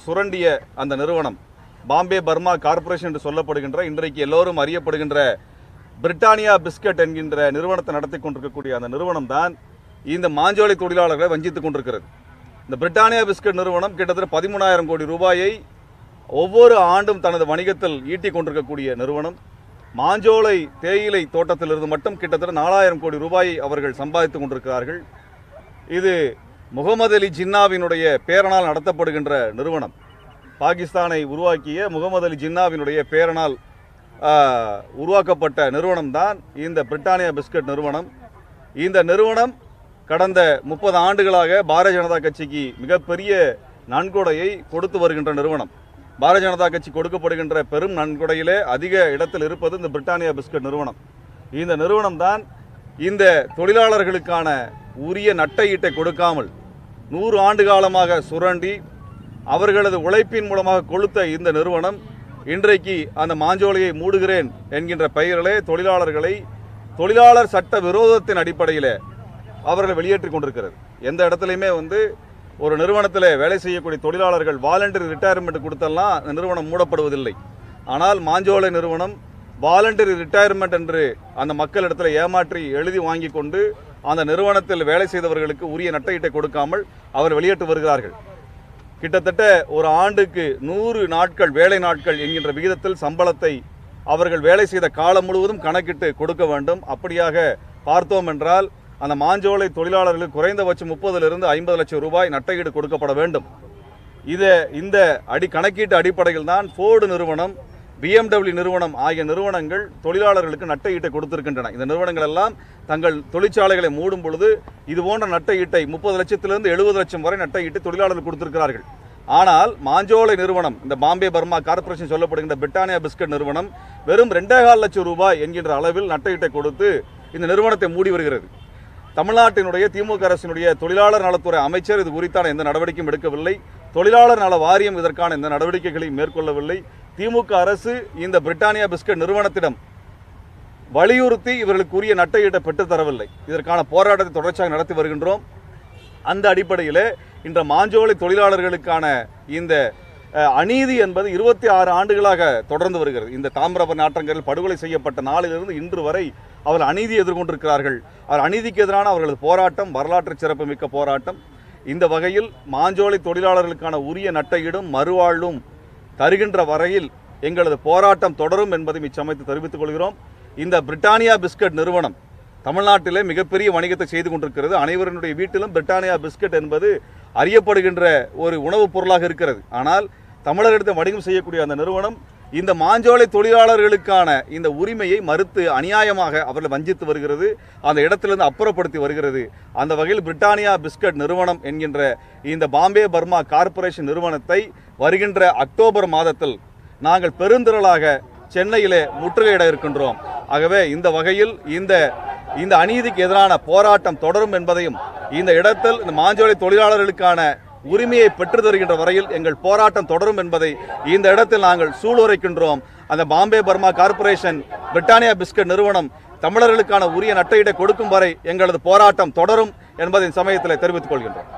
சுரண்டிய அந்த நிறுவனம் Bombay Burma corporation என்று சொல்லப்படுகின்ற இன்றைக்கு எல்லோரும் அறியப்படுகின்ற பிரிட்டானியா பிஸ்கட் என்கின்ற நிறுவனத்தை நடத்தி கொண்டிருக்கக்கூடிய அந்த நிறுவனம் தான் இந்த மாஞ்சோலை தொழிலாளர்களை வஞ்சித்துக் கொண்டிருக்கிறது. இந்த பிரிட்டானியா பிஸ்கட் நிறுவனம் கிட்டத்தட்ட 13,000 கோடி ரூபாயை ஒவ்வொரு ஆண்டும் தனது வணிகத்தில் ஈட்டிக் கொண்டிருக்கக்கூடிய நிறுவனம். மாஞ்சோலை தேயிலை தோட்டத்திலிருந்து மட்டும் கிட்டத்தட்ட 4,000 கோடி ரூபாயை அவர்கள் சம்பாதித்துக் கொண்டிருக்கிறார்கள். இது முகமது அலி ஜின்னாவினுடைய பேரனால் நடத்தப்படுகின்ற நிறுவனம். பாகிஸ்தானை உருவாக்கிய முகமது அலி ஜின்னாவினுடைய பேரனால் உருவாக்கப்பட்ட நிறுவனம் தான் இந்த பிரிட்டானியா பிஸ்கட் நிறுவனம். இந்த நிறுவனம் கடந்த 30 ஆண்டுகளாக பாரதிய ஜனதா கட்சிக்கு மிகப்பெரிய நன்கொடையை கொடுத்து வருகின்ற நிறுவனம். பாரதிய ஜனதா கட்சி கொடுக்கப்படுகின்ற பெரும் நன்கொடையிலே அதிக இடத்தில் இருப்பது இந்த பிரிட்டானியா பிஸ்கட் நிறுவனம். இந்த நிறுவனம் தான் இந்த தொழிலாளர்களுக்கான உரிய நட்டையீட்டை கொடுக்காமல் 100 ஆண்டு காலமாக சுரண்டி அவர்களது உழைப்பின் மூலமாக கொளுத்த இந்த நிறுவனம் இன்றைக்கு அந்த மாஞ்சோலையை மூடுகிறேன் என்கின்ற பெயரிலே தொழிலாளர்களை தொழிலாளர் சட்ட விரோதத்தின் அடிப்படையில் அவர்கள் வெளியேற்றிக் கொண்டிருக்கிறது. எந்த இடத்துலையுமே ஒரு நிறுவனத்தில் வேலை செய்யக்கூடிய தொழிலாளர்கள் வாலண்டரி ரிட்டையர்மெண்ட் கொடுத்தெல்லாம் அந்த நிறுவனம் மூடப்படுவதில்லை. ஆனால் மாஞ்சோலை நிறுவனம் வாலண்டரி ரிட்டையர்மெண்ட் என்று அந்த மக்களிடத்தில் ஏமாற்றி எழுதி வாங்கி கொண்டு அந்த நிறுவனத்தில் வேலை செய்தவர்களுக்கு உரிய நட்டையீட்டை கொடுக்காமல் அவர் வெளியேற்றி வருகிறார்கள். கிட்டத்தட்ட ஒரு ஆண்டுக்கு 100 நாட்கள் வேலை நாட்கள் என்கின்ற விகிதத்தில் சம்பளத்தை அவர்கள் வேலை செய்த காலம் முழுவதும் கணக்கிட்டு கொடுக்க வேண்டும். அப்படியாக பார்த்தோம் என்றால் அந்த மாஞ்சோலை தொழிலாளர்களுக்கு குறைந்தபட்சம் 30 50 லட்சம் ரூபாய் நட்டையீடு கொடுக்கப்பட வேண்டும். இந்த கணக்கீட்டு அடிப்படையில் தான் ஃபோர்டு நிறுவனம், BMW நிறுவனம் ஆகிய நிறுவனங்கள் தொழிலாளர்களுக்கு நட்டையீட்டை கொடுத்திருக்கின்றன. இந்த நிறுவனங்கள் எல்லாம் தங்கள் தொழிற்சாலைகளை மூடும் பொழுது இது போன்ற நட்டையீட்டை 30 லட்சத்திலிருந்து 70 லட்சம் வரை நட்டையீட்டை தொழிலாளர்கள் கொடுத்திருக்கிறார்கள். ஆனால் மாஞ்சோலை நிறுவனம், இந்த பாம்பே பர்மா கார்ப்பரேஷன் சொல்லப்படுகின்ற பிரிட்டானியா பிஸ்கட் நிறுவனம் வெறும் 2.25 லட்சம் ரூபாய் என்கின்ற அளவில் நட்டையீட்டை கொடுத்து இந்த நிறுவனத்தை மூடி வருகிறது. தமிழ்நாட்டினுடைய திமுக அரசினுடைய தொழிலாளர் நலத்துறை அமைச்சர் இது குறித்தான எந்த நடவடிக்கையும் எடுக்கவில்லை. தொழிலாளர் நல வாரியம் இதற்கான எந்த நடவடிக்கைகளையும் மேற்கொள்ளவில்லை. திமுக அரசு இந்த பிரிட்டானியா பிஸ்கட் நிறுவனத்திடம் வலியுறுத்தி இவர்களுக்கு உரிய நட்டையீட்டை பெற்றுத்தரவில்லை. இதற்கான போராட்டத்தை தொடர்ச்சியாக நடத்தி வருகின்றோம். அந்த அடிப்படையில் இன்று மாஞ்சோலை தொழிலாளர்களுக்கான இந்த அநீதி என்பது 26 ஆண்டுகளாக தொடர்ந்து வருகிறது. இந்த தாமிரபரணி ஆற்றங்கரில் படுகொலை செய்யப்பட்ட நாளிலிருந்து இன்று வரை அவர்கள் அநீதி எதிர்கொண்டிருக்கிறார்கள். அவர் அநீதிக்கு எதிரான அவர்களது போராட்டம் வரலாற்று சிறப்புமிக்க போராட்டம். இந்த வகையில் மாஞ்சோலை தொழிலாளர்களுக்கான உரிய நட்டையீடும் மறுவாழ்வும் தருகின்ற வரையில் எங்களது போராட்டம் தொடரும் என்பதை இச்சமயத்தை தெரிவித்துக் கொள்கிறோம். இந்த பிரிட்டானியா பிஸ்கட் நிறுவனம் தமிழ்நாட்டிலே மிகப்பெரிய வணிகத்தை செய்து கொண்டிருக்கிறது. அனைவருடைய வீட்டிலும் பிரிட்டானியா பிஸ்கட் என்பது அறியப்படுகின்ற ஒரு உணவுப் பொருளாக இருக்கிறது. ஆனால் தமிழர்களிடத்தில் வணிகம் செய்யக்கூடிய அந்த நிறுவனம் இந்த மாஞ்சோலை தொழிலாளர்களுக்கான இந்த உரிமையை மறுத்து அநியாயமாக அவர்கள் வஞ்சித்து வருகிறது. அந்த இடத்திலிருந்து அப்புறப்படுத்தி வருகிறது. அந்த வகையில் பிரிட்டானியா பிஸ்கட் நிறுவனம் என்கின்ற இந்த பாம்பே பர்மா கார்ப்பரேஷன் நிறுவனத்தை வருகின்ற அக்டோபர் மாதத்தில் நாங்கள் பெருந்திரளாக சென்னையிலே முற்றுகையிட இருக்கின்றோம். ஆகவே இந்த வகையில் இந்த அநீதிக்கு எதிரான போராட்டம் தொடரும் என்பதையும் இந்த இடத்தில் இந்த மாஞ்சோலை தொழிலாளர்களுக்கான உரிமையை பெற்று தருகின்ற வரையில் எங்கள் போராட்டம் தொடரும் என்பதை இந்த இடத்தில் நாங்கள் சூளுரைக்கின்றோம். அந்த Bombay Burma corporation Britannia biscuit நிறுவனம் தமிழர்களுக்கான உரிய நட்டையீட்டை கொடுக்கும் வரை எங்களது போராட்டம் தொடரும் என்பதை சமயத்தில் தெரிவித்துக் கொள்கின்றோம்.